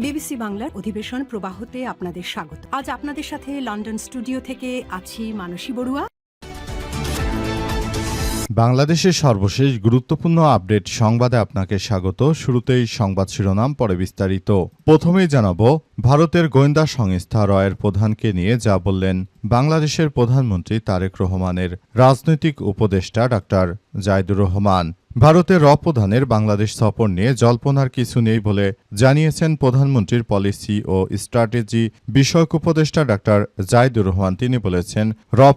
BBC বাংলার অধিবেশন প্রবাহতে আপনাদের স্বাগত। আজ আপনাদের সাথে লন্ডন স্টুডিও থেকে আছি মানসী বড়ুয়া। বাংলাদেশের সর্বশেষ গুরুত্বপূর্ণ আপডেট সংবাদে আপনাকে স্বাগত। শুরুতেই সংবাদ শিরোনাম, পরে বিস্তারিত। প্রথমেই জানাবো ভারতের গোয়েন্দা সংস্থা রয়ের প্রধানকে নিয়ে যা বললেন বাংলাদেশের প্রধানমন্ত্রী তারেক রহমানের রাজনৈতিক উপদেষ্টা ডাক্তার জায়েদুর রহমান। ভারতের প্রধানের বাংলাদেশ সফর নিয়ে জল্পনার কিছু নেই বলে জানিয়েছেন প্রধানমন্ত্রীর পলিসি ও স্ট্র্যাটেজি বিষয়ক উপদেষ্টা ডাক্তার জায়েদুর রহমান। তিনি বলেছেন,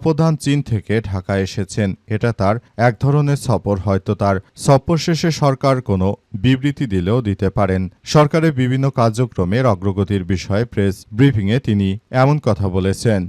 প্রধান চীন থেকে ঢাকায় এসেছেন, এটা তার এক ধরনের সফর। হয়তো তার সফর শেষে সরকার কোনো বিবৃতি দিলেও দিতে পারেন। সরকারের বিভিন্ন কার্যক্রমের অগ্রগতির বিষয়ে প্রেস ব্রিফিংয়ে তিনি এমন কথা বলেছেন।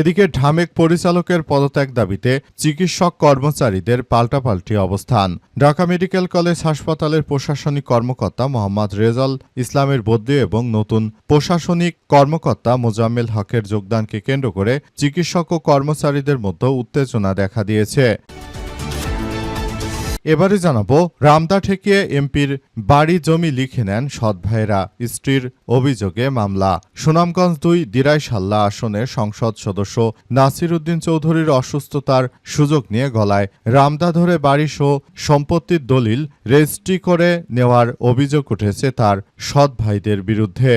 এদিকে ঢামেক পরিচালকের পদত্যাগ দাবিতে চিকিৎসক কর্মচারীদের পাল্টাপাল্টি অবস্থান। ঢাকা মেডিকেল কলেজ হাসপাতালের প্রশাসনিক কর্মকর্তা মোহাম্মদ রেজাল ইসলামের বদলি এবং নতুন প্রশাসনিক কর্মকর্তা মোজাম্মেল হকের যোগদানকে কেন্দ্র করে চিকিৎসক ও কর্মচারীদের মধ্যে উত্তেজনা দেখা দিয়েছে। এবারে জানাবো, রামদা ঠেকিয়ে এমপির বাড়ি জমি লিখে নেন সৎ ভাইয়েরা, স্ত্রীর অভিযোগে মামলা। সুনামগঞ্জ ২ দিরাইশাল্লা আসনের সংসদ সদস্য নাসির উদ্দিন চৌধুরীর অসুস্থতার সুযোগ নিয়ে গলায় রামদা ধরে বাড়িসহ সম্পত্তির দলিল রেজিস্ট্রি করে নেওয়ার অভিযোগ উঠেছে তার সৎ ভাইদের বিরুদ্ধে।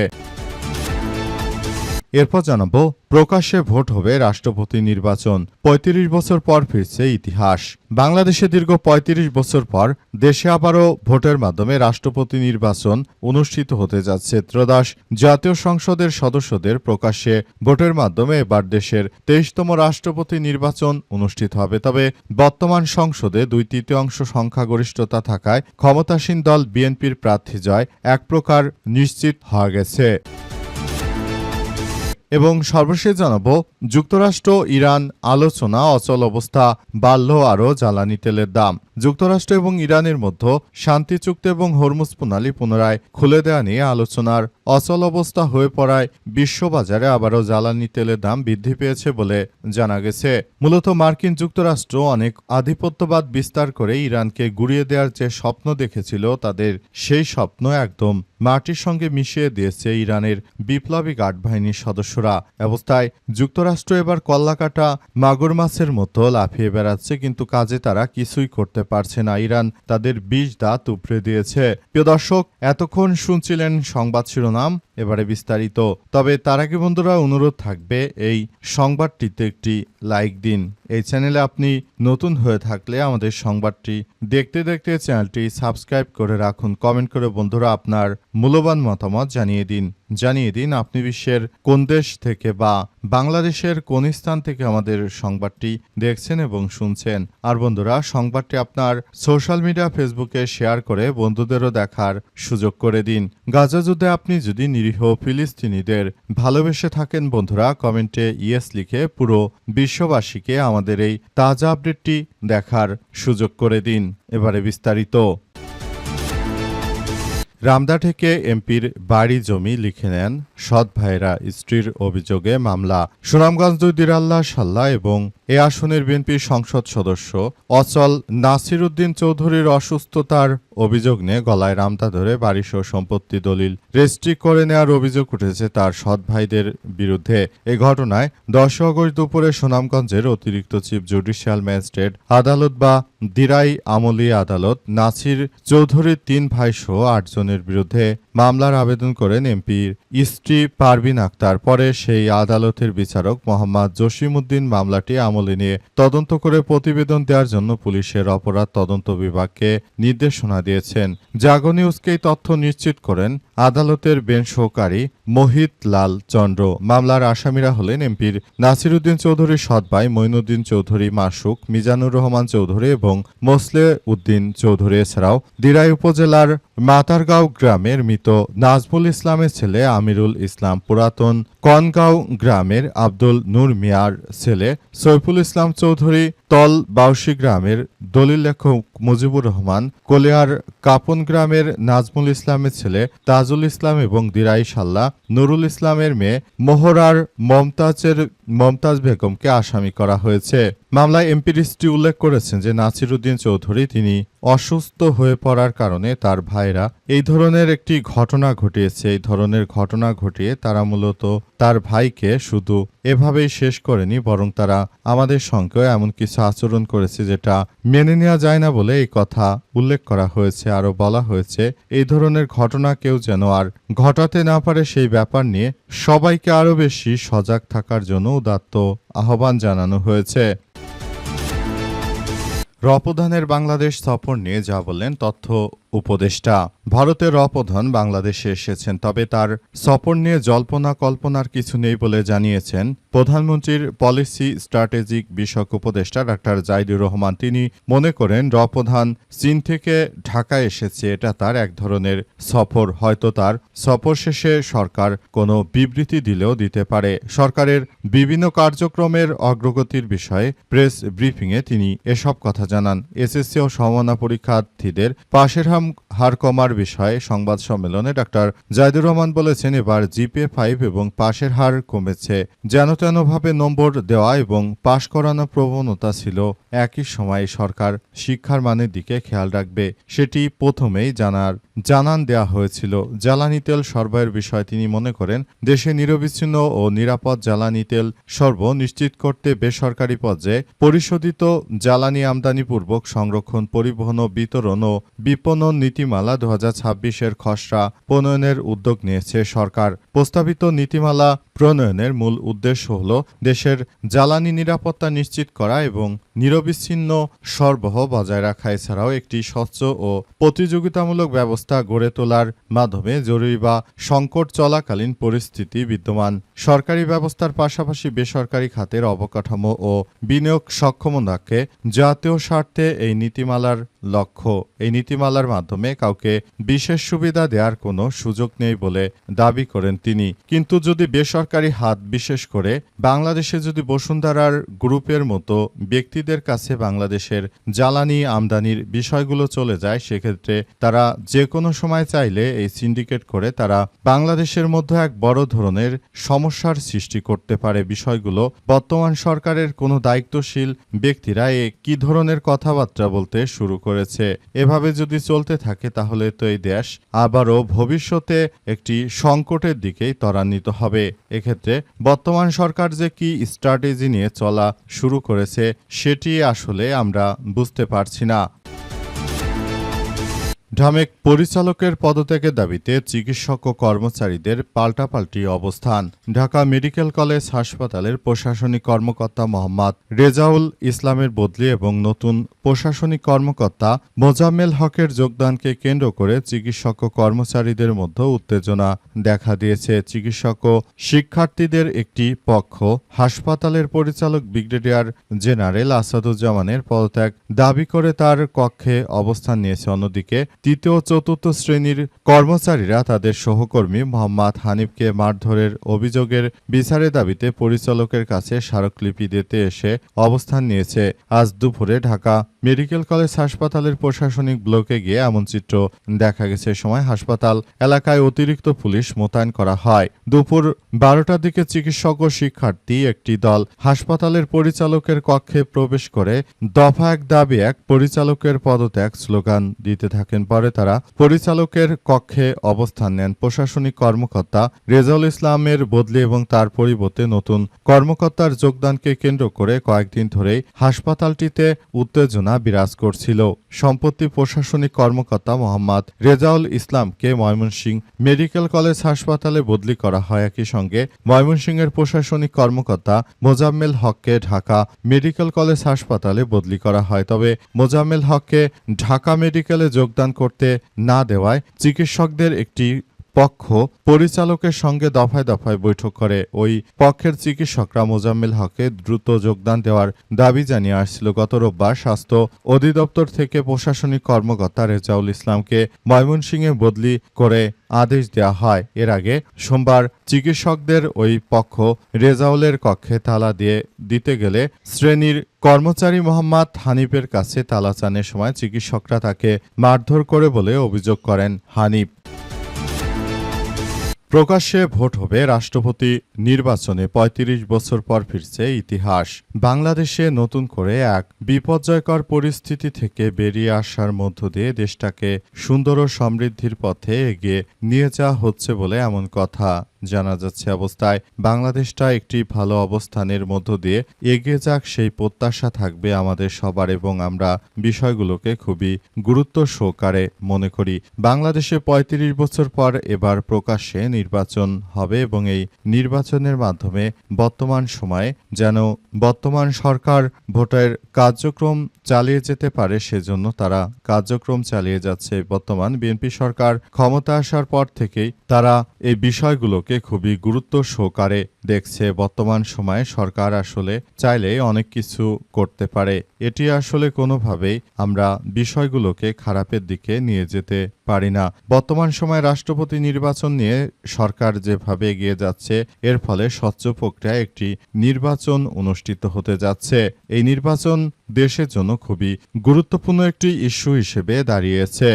এরপর জানাবো, প্রকাশ্যে ভোট হবে রাষ্ট্রপতি নির্বাচন, ৩৫ বছর পর ফিরছে ইতিহাস। বাংলাদেশে দীর্ঘ ৩৫ বছর পর দেশে আবারও ভোটের মাধ্যমে রাষ্ট্রপতি নির্বাচন অনুষ্ঠিত হতে যাচ্ছে। ত্রয়োদশ জাতীয় সংসদের সদস্যদের প্রকাশ্যে ভোটের মাধ্যমে এবার দেশের ২৩তম রাষ্ট্রপতি নির্বাচন অনুষ্ঠিত হবে। তবে বর্তমান সংসদে ২/৩ সংখ্যাগরিষ্ঠতা থাকায় ক্ষমতাসীন দল বিএনপির প্রার্থী জয় এক প্রকার নিশ্চিত হয়ে গেছে। এবং সর্বশেষ জানাবো, যুক্তরাষ্ট্র ইরান আলোচনা, অচল অবস্থা বাড়ল আরও জ্বালানি তেলের দাম। যুক্তরাষ্ট্র এবং ইরানের মধ্যে শান্তি চুক্তি এবং হরমুজ প্রণালী পুনরায় খুলে দেওয়া নিয়ে আলোচনার অচল অবস্থা হয়ে পড়ায় বিশ্ববাজারে আবারও জ্বালানি তেলের দাম বৃদ্ধি পেয়েছে বলে জানা গেছে। মূলত মার্কিন যুক্তরাষ্ট্র অনেক আধিপত্যবাদ বিস্তার করে ইরানকে গুড়িয়ে দেওয়ার যে স্বপ্ন দেখেছিল, তাদের সেই স্বপ্ন একদম মাটির সঙ্গে মিশিয়ে দিয়েছে ইরানের বিপ্লবী গার্ড বাহিনীর সদস্যরা। অবস্থায় যুক্তরাষ্ট্র এবার কল্লাকাটা মাগুর মাছের মতো লাফিয়ে বেড়াচ্ছে, কিন্তু কাজে তারা কিছুই করতে পারছে না। ইরান তাদের ২০ দাঁত উপড়ে দিয়েছে। প্রিয় দর্শক, এতক্ষণ শুনছিলেন সংবাদ শিরোনাম, এবারে বিস্তারিত। তবে তার আগে বন্ধুরা, অনুরোধ থাকবে এই সংবাদটিতে একটি লাইক দিন। এই চ্যানেলে আপনি নতুন হয়ে থাকলে আমাদের সংবাদটি দেখতে দেখতে চ্যানেলটি সাবস্ক্রাইব করে রাখুন। কমেন্ট করে বন্ধুরা আপনার মূল্যবান মতামত জানিয়ে দিন আপনি বিশ্বের কোন দেশ থেকে বা বাংলাদেশের কোন স্থান থেকে আমাদের সংবাদটি দেখছেন এবং শুনছেন। আর বন্ধুরা, সংবাদটি আপনার সোশ্যাল মিডিয়া ফেসবুকে শেয়ার করে বন্ধুদেরও দেখার সুযোগ করে দিন। গাজা যুদ্ধে আপনি যদি নিরীহ ফিলিস্তিনিদের ভালোবেসে থাকেন বন্ধুরা, কমেন্টে ইয়েস লিখে পুরো বিশ্ববাসীকে আমাদের এই তাজা আপডেটটি দেখার সুযোগ করে দিন। এবারে বিস্তারিত। রামদা থেকে এমপির বাড়ি জমি লিখে নেন সৎ ভাইয়েরা, স্ত্রীর অভিযোগে মামলা। সুনামগঞ্জ ২ দিরাইশাল্লা এবং এ আসনের বিএনপির সংসদ সদস্য অচল নাসির উদ্দিন চৌধুরীর অসুস্থতার অভিযোগ নিয়ে গলায় রামদা ধরে বাড়িসহ সম্পত্তি দলিল রেজিস্ট্রি করে নেওয়ার অভিযোগ উঠেছে তার সৎ ভাইদের বিরুদ্ধে। এই ঘটনায় ১০ আগস্ট দুপুরে সুনামগঞ্জের অতিরিক্ত চিফ জুডিশিয়াল ম্যাজিস্ট্রেট আদালত বা দিরাই আমলি আদালত নাসির চৌধুরীর ৩ ভাইসহ ৮ জনের বিরুদ্ধে মামলার আবেদন করেন এমপির স্ত্রী পারভিন আক্তার। পরে সেই আদালতের বিচারক মোহাম্মদ জসিম উদ্দিন মামলাটি আমলে নিয়ে তদন্ত করে প্রতিবেদন দেওয়ার জন্য পুলিশের অপরাধ তদন্ত বিভাগকে নির্দেশনা দিয়েছেন। জাগো নিউজকেই তথ্য নিশ্চিত করেন আদালতের বেঞ্চ সহকারী মোহিত লাল চন্দ্র। মামলার আসামিরা হলেন এমপির নাসির উদ্দিন চৌধুরীর সৎ ভাই মঈনুদ্দিন চৌধুরী মাসুক, মিজানুর রহমান চৌধুরী এবং মোসলে উদ্দিন চৌধুরী। এছাড়াও দিরাই উপজেলার মাতারগাঁও গ্রামের মৃত নাজমুল ইসলামের ছেলে আমিরুল ইসলাম, পুরাতন কনগাঁও গ্রামের আব্দুল নূর মিয়ার ছেলে সৈফুল ইসলাম চৌধুরী, তল বাউসি গ্রামের দলিল লেখক মুজিবুর রহমান, কলিয়ার কাপন গ্রামের নাজমুল ইসলামের ছেলে তাজুল ইসলাম এবং দিরাইশাল্লা নুরুল ইসলামের মেয়ে মোহরার মমতাজ বেগমকে আসামি করা হয়েছে। মামলায় এমপিডিসি উল্লেখ করেছেন যে নাসিরউদ্দিন চৌধুরী তিনি অসুস্থ হয়ে পড়ার কারণে তার ভাইরা এই ধরনের একটি ঘটনা ঘটিয়েছে। এই ধরনের ঘটনা ঘটিয়ে তারা মূলত তার ভাইকে শুধু এভাবেই শেষ করেনি, বরং তারা আমাদের সঙ্গেও এমন কিছু আচরণ করেছে যেটা মেনে নেওয়া যায় না বলে এই কথা উল্লেখ করা হয়েছে। আরও বলা হয়েছে এই ধরনের ঘটনা কেউ যেন আর ঘটাতে না পারে সেই ব্যাপার নিয়ে সবাইকে আরও বেশি সজাগ থাকার জন্য উদাত্ত আহ্বান জানানো হয়েছে। রপ্রধানের বাংলাদেশ সফর নিয়ে যা বললেন তথ্য উপদেষ্টা। ভারতের রপ্রধান বাংলাদেশে এসেছেন, তবে তার সফর নিয়ে জল্পনা কল্পনার কিছু নেই বলে জানিয়েছেন প্রধানমন্ত্রীর পলিসি স্ট্র্যাটেজিক বিষয়ক উপদেষ্টা ডাক্তার জাইদুর রহমান। তিনি মনে করেন রপ্রধান চীন থেকে ঢাকায় এসেছে, এটা তার এক ধরনের সফর। হয়তো তার সফর শেষে সরকার কোনো বিবৃতি দিলেও দিতে পারে। সরকারের বিভিন্ন কার্যক্রমের অগ্রগতির বিষয়ে প্রেস ব্রিফিংয়ে তিনি এসব কথা জানান। এসএসসি ও সমমানা পরীক্ষার্থীদের পাশের হার কমার বিষয়ে সংবাদ সম্মেলনে ডাক্তার জাইদুর রহমান বলেছেন, এবার জিপিএ 5 এবং পাশের হার কমেছে। যেন তেনভাবে নম্বর দেওয়া এবং পাশ করানোর প্রবণতা ছিল। একই সময়ে সরকার শিক্ষার মানের দিকে খেয়াল রাখবে, সেটি প্রথমেই জানান দেওয়া হয়েছিল। জ্বালানি তেল সরবরাহের বিষয়ে তিনি মনে করেন দেশে নিরবিচ্ছিন্ন ও নিরাপদ জ্বালানি তেল সরবরাহ নিশ্চিত করতে বেসরকারি পর্যায়ে পরিশোধিত জ্বালানি আমদানিপূর্বক সংরক্ষণ, পরিবহন ও বিতরণ ও বিপণন নীতিমালা 2026-এর খসড়া প্রণয়নের উদ্যোগ নিয়েছে সরকার। প্রস্তাবিত নীতিমালা প্রণয়নের মূল উদ্দেশ্য হল দেশের জ্বালানি নিরাপত্তা নিশ্চিত করা এবং নিরবিচ্ছিন্ন সরবরাহ বজায় রাখা। এছাড়াও একটি স্বচ্ছ ও প্রতিযোগিতামূলক ব্যবস্থা গড়ে তোলার মাধ্যমে জরুরি বা সংকট চলাকালীন পরিস্থিতি বিদ্যমান সরকারি ব্যবস্থার পাশাপাশি বেসরকারি খাতের অবকাঠামো ও বিনিয়োগ সক্ষমতাকে জাতীয় স্বার্থে এই নীতিমালার লক্ষ্য। এই নীতিমালার মাধ্যমে কাউকে বিশেষ সুবিধা দেওয়ার কোনো সুযোগ নেই বলে দাবি করেন তিনি। কিন্তু যদি বেসরকারি হাত, বিশেষ করে বাংলাদেশে যদি বসুন্ধরার গ্রুপের মতো ব্যক্তিদের কাছে বাংলাদেশের জ্বালানি আমদানির বিষয়গুলো চলে যায়, সেক্ষেত্রে তারা যে কোনো সময় চাইলে এই সিন্ডিকেট করে তারা বাংলাদেশের মধ্যে এক বড় ধরনের সমস্যার সৃষ্টি করতে পারে। বিষয়গুলো বর্তমান সরকারের কোনো দায়িত্বশীল ব্যক্তিরা কি ধরনের কথাবার্তা বলতে শুরু করেছে। এভাবে যদি চলতে থাকে তাহলে তো এই দেশ আবারও ভবিষ্যতে একটি সংকটের দিকেই ত্বরান্বিত হবে। এক্ষেত্রে বর্তমান সরকার যে কি স্ট্র্যাটেজি নিয়ে চলা শুরু করেছে সেটি আসলে আমরা বুঝতে পারছি না। ঢামেক পরিচালকের পদত্যাগের দাবিতে চিকিৎসক ও কর্মচারীদের পাল্টাপাল্টি অবস্থান। ঢাকা মেডিকেল কলেজ হাসপাতালের প্রশাসনিক কর্মকর্তা মোহাম্মদ রেজাউল ইসলামের বদলি এবং নতুন প্রশাসনিক কর্মকর্তা মোজাম্মেল হকের যোগদানকে কেন্দ্র করে চিকিৎসক ও কর্মচারীদের মধ্যে উত্তেজনা দেখা দিয়েছে। চিকিৎসক ও শিক্ষার্থীদের একটি পক্ষ হাসপাতালের পরিচালক ব্রিগেডিয়ার জেনারেল আসাদুজ্জামানের পদত্যাগ দাবি করে তার কক্ষে অবস্থান নিয়েছে। অন্যদিকে তৃতীয় ও চতুর্থ শ্রেণীর কর্মচারীরা তাদের সহকর্মী মোহাম্মদ হানিফকে মারধরের অভিযোগের বিচারের দাবিতে পরিচালকের কাছে স্মারকলিপি দিতে এসে অবস্থান নিয়েছে। আজ দুপুরে ঢাকা মেডিকেল কলেজ হাসপাতালের প্রশাসনিক ব্লকে গিয়ে এমন চিত্র দেখা গেছে। সময় হাসপাতাল এলাকায় অতিরিক্ত পুলিশ মোতায়েন করা হয়। দুপুর 12টার দিকে চিকিৎসক ও শিক্ষার্থী একটি দল হাসপাতালের পরিচালকের কক্ষে প্রবেশ করে দফা 1 দাবি 1 পরিচালকের পদত্যাগ স্লোগান দিতে থাকেন। পরে তারা পরিচালকের কক্ষে অবস্থান নেন। প্রশাসনিক কর্মকর্তা রেজাউল ইসলামের বদলি এবং তার পরিবর্তে নতুন কর্মকর্তার যোগদানকে কেন্দ্র করে কয়েকদিন ধরেই হাসপাতালটিতে উত্তেজনা বিরাজ করছিল। সম্প্রতি প্রশাসনিক কর্মকর্তা মোহাম্মদ রেজাউল ইসলামকে ময়মনসিংহ মেডিকেল কলেজ হাসপাতালে বদলি করা হয়। একই সঙ্গে ময়মনসিংহের প্রশাসনিক কর্মকর্তা মোজাম্মেল হককে ঢাকা মেডিকেল কলেজ হাসপাতালে বদলি করা হয়। তবে মোজাম্মেল হককে ঢাকা মেডিকেলে যোগদান করতে না দেওয়ায় চিকিৎসকদের একটি পক্ষ পরিচালকের সঙ্গে দফায় দফায় বৈঠক করে। ওই পক্ষের চিকিৎসকরা মোজাম্মেল হকে দ্রুত যোগদান দেওয়ার দাবি জানিয়ে আসছিল। গত রোববার স্বাস্থ্য অধিদপ্তর থেকে প্রশাসনিক কর্মকর্তা রেজাউল ইসলামকে ময়মনসিংহে বদলি করে আদেশ দেওয়া হয়। এর আগে সোমবার চিকিৎসকদের ওই পক্ষ রেজাউলের কক্ষে তালা দিতে গেলে শ্রেণীর কর্মচারী মোহাম্মদ হানিফের কাছে তালা চানের সময় চিকিৎসকরা তাকে মারধর করে বলে অভিযোগ করেন হানিফ। প্রকাশ্যে ভোট হবে রাষ্ট্রপতি নির্বাচনে ৩৫ বছর পর ফিরছে ইতিহাস। বাংলাদেশে নতুন করে এক বিপর্যয়কর পরিস্থিতি থেকে বেরিয়ে আসার মধ্য দিয়ে দেশটাকে সুন্দর ও সমৃদ্ধির পথে এগিয়ে নিয়ে যাওয়া হচ্ছে বলে এমন কথা জানা যাচ্ছে। অবস্থায় বাংলাদেশটা একটি ভালো অবস্থানের মধ্য দিয়ে এগিয়ে যাক সেই প্রত্যাশা থাকবে আমাদের সবার এবং আমরা বিষয়গুলোকে খুবই গুরুত্ব সহকারে মনে করি। বাংলাদেশে ৩৫ বছর পর এবার প্রকাশ্যে নির্বাচন হবে এবং এই নির্বাচনের মাধ্যমে বর্তমান সময়ে যেন বর্তমান সরকার ভোটের কার্যক্রম চালিয়ে যেতে পারে সেজন্য তারা কার্যক্রম চালিয়ে যাচ্ছে। বর্তমান বিএনপি সরকার ক্ষমতা আসার পর থেকেই তারা এই বিষয়গুলোকে খুবই গুরুত্ব সহকারে দেখছে। বর্তমান সময়ে সরকার আসলে চাইলে অনেক কিছু করতে পারে, এটি আসলে কোনোভাবেই আমরা বিষয়গুলোকে খারাপের দিকে নিয়ে যেতে পারি না। বর্তমান সময়ে রাষ্ট্রপতি নির্বাচন নিয়ে সরকার যেভাবে এগিয়ে যাচ্ছে এর ফলে স্বচ্ছ প্রক্রিয়ায় একটি নির্বাচন অনুষ্ঠিত হতে যাচ্ছে। এই নির্বাচন দেশের জন্য খুবই গুরুত্বপূর্ণ একটি ইস্যু হিসেবে দাঁড়িয়েছে।